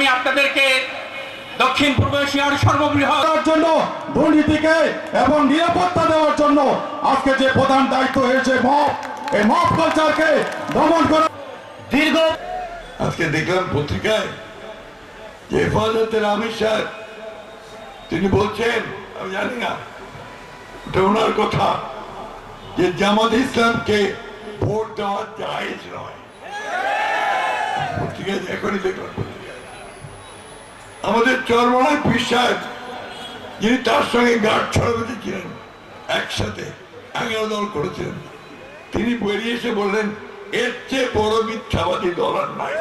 আমি আপনাদেরকে দক্ষিণ পূর্ব এশিয়ার সর্ববৃহৎ জন্য দুর্নীতিকে এবং নিরাপত্তা দেওয়ার জন্য আজকে যে প্রধান দায়িত্ব হয়েছে এই মব কালচারকে দমন করা। দীর্ঘ আজকে দেখলাম পত্রিকায় যে হেফাজতের আমির সাহেব তিনি বলছেন, আমি জানি না এটা ওনার কথা, যে জামাত ইসলামকে ভোট দেওয়া জায়েজ নয়। পত্রিকায় এখনই দেখলাম পত্রিকায় আমাদের চরমনায় পীর সাহেব, যিনি তার সঙ্গে গার্ড ছড়াতে ছিলেন, একসাথে 11 দল করেছিলেন, তিনি বেরিয়ে এসে বললেন এর চেয়ে বড় মিথ্যাবাদী দল আর নাই।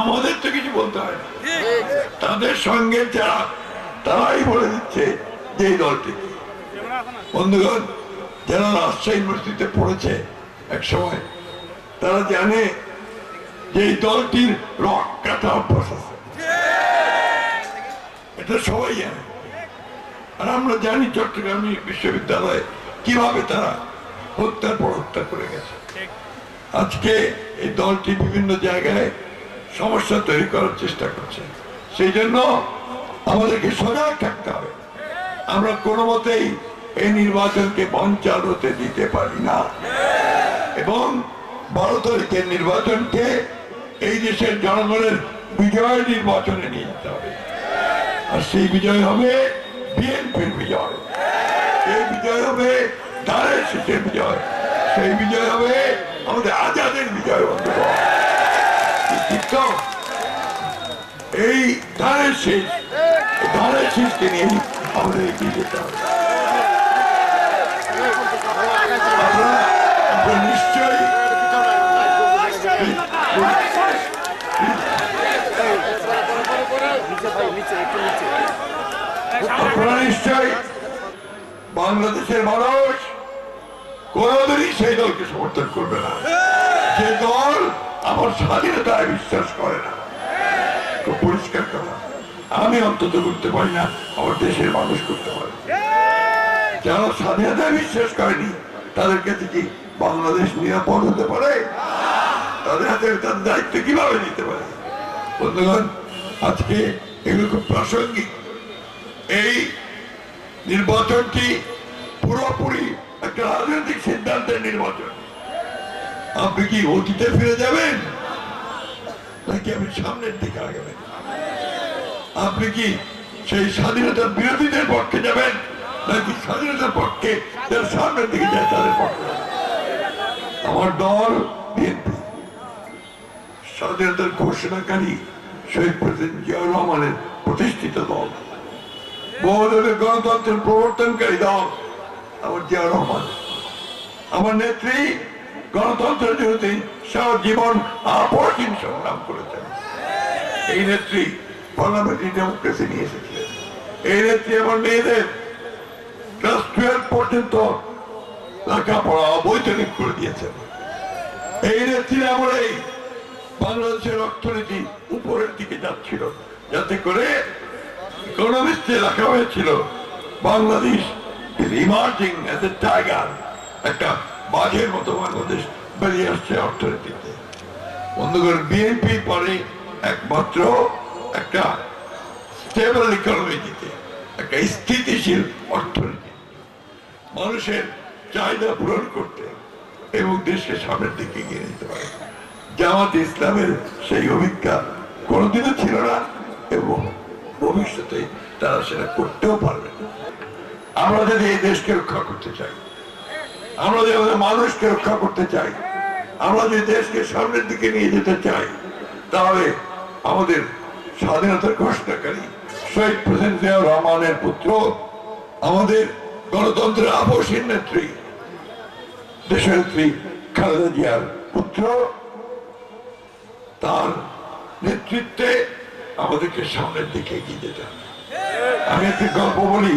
আমাদের তো কিছু বলতে হয় না, তাদের সঙ্গে যারা তারাই বলে দিচ্ছে যে এই দলটি। বন্ধুগণ, যারা রাজশাহী ইউনিভার্সিটিতে পড়েছে এক সময়, তারা জানে যে এই দলটির রক কাটা অভ্যাস আছে, এটা সবাই জানে। আর আমরা জানি চট্টগ্রাম বিশ্ববিদ্যালয়ে কিভাবে তারা হত্যার পর হত্যা করে গেছে। আজকে এই দলটি বিভিন্ন জায়গায় সমস্যা তৈরি করার চেষ্টা করছে। সেই জন্য আমাদেরকে সজাগ থাকতে হবে। আমরা কোনো মতেই এই নির্বাচনকে বানচাল হতে দিতে পারি না, এবং 12 তারিখের নির্বাচনকে এই দেশের জনগণের বিজয় নির্বাচনে নিয়ে যেতে হবে। আর সেই বিজয় হবে বিএনপির বিজয়, সেই বিজয় হবে ধানের শীষের বিজয়, সেই বিজয় হবে আমাদের আজাদের বিজয়। বন্ধুগণ, এই ধানের শীষকে নিয়ে আমাদের এগিয়ে যেতে হবে। আপনারা নিশ্চয়ই বাংলাদেশের মানুষ কোনদিনই সেই দলকে সমর্থন করবে না যে দল আমার স্বাধীনতায় বিশ্বাস করে না। খুব পরিষ্কার কথা, আমি অন্তত করতে পারি না, আমার দেশের মানুষ করতে পারে। যারা স্বাধীনতায় বিশ্বাস করেনি তাদের কাছে কি বাংলাদেশ নিরাপদ হতে পারে? তাদের হাতে তার দায়িত্ব কিভাবে নিতে পারে? বন্ধুগণ, আজকে এগুলো খুব প্রাসঙ্গিক। এই নির্বাচনটি পুরোপুরি একটা রাজনৈতিক সিদ্ধান্তের নির্বাচন। আপনি কি অতীতে ফিরে যাবেন নাকি আপনি সামনের দিকে আগাবেন? আপনি কি সেই স্বাধীনতার বিরোধীদের পক্ষে যাবেন নাকি স্বাধীনতার পক্ষে যারা সামনের দিকে যায় তাদের পক্ষে? আমার দল বিএনপি স্বাধীনতার ঘোষণাকারী শহীদ প্রেসিডেন্ট জিয়াউর রহমানের প্রতিষ্ঠিত দল, বহুদলীয় গণতন্ত্রের প্রবর্তনকারী দল আমার জিয়াউর রহমান। আমার নেত্রী গণতন্ত্রের জন্য তিনি সারা জীবন আপসহীন সংগ্রাম করেছেন। এই নেত্রী পার্লামেন্টারি ডেমোক্রেসি নিয়ে এসেছিলেন। এই নেত্রী আমার মেয়েদের ক্লাস 12 পর্যন্ত লেখাপড়া অবৈতনিক করে দিয়েছেন। এই নেত্রী আমার এই বাংলাদেশের অর্থনীতি উপরের দিকে যাচ্ছিল, যাতে করে ইকোনমিস্টে লেখা হয়েছিল Bangladesh emerging as a tiger, একটা বাঘের মতো বাংলাদেশ বেরিয়ে আসছে অর্থনীতিতে। বন্ধুগণ, বিএনপি পরে একমাত্র একটা স্টেবল ইকোনমি দিতে, একটা স্থিতিশীল অর্থনীতি, মানুষের চাহিদা পূরণ করতে এবং দেশকে সামনের দিকে এগিয়ে নিতে পারে। জামাত ইসলামের সেই অভিজ্ঞতা কোনোদিনও ছিল না এবং ভবিষ্যতে তারা সেটা করতেও পারবে না। আমরা যদি এই দেশকে রক্ষা করতে চাই, আমরা যদি আমাদের মানুষকে রক্ষা করতে চাই, আমরা যদি দেশকে সামনের দিকে নিয়ে যেতে চাই, তাহলে আমাদের স্বাধীনতার ঘোষণাকারী শহীদ প্রেসিডেন্ট জিয়াউর রহমানের পুত্র, আমাদের গণতন্ত্রের আপসহীন নেত্রী দেশনেত্রী খালেদা জিয়ার পুত্র, তার নেতৃত্বে আমাদেরকে সামনের দিকে এগিয়ে যেতে হবে। আমি একটি গল্প বলি।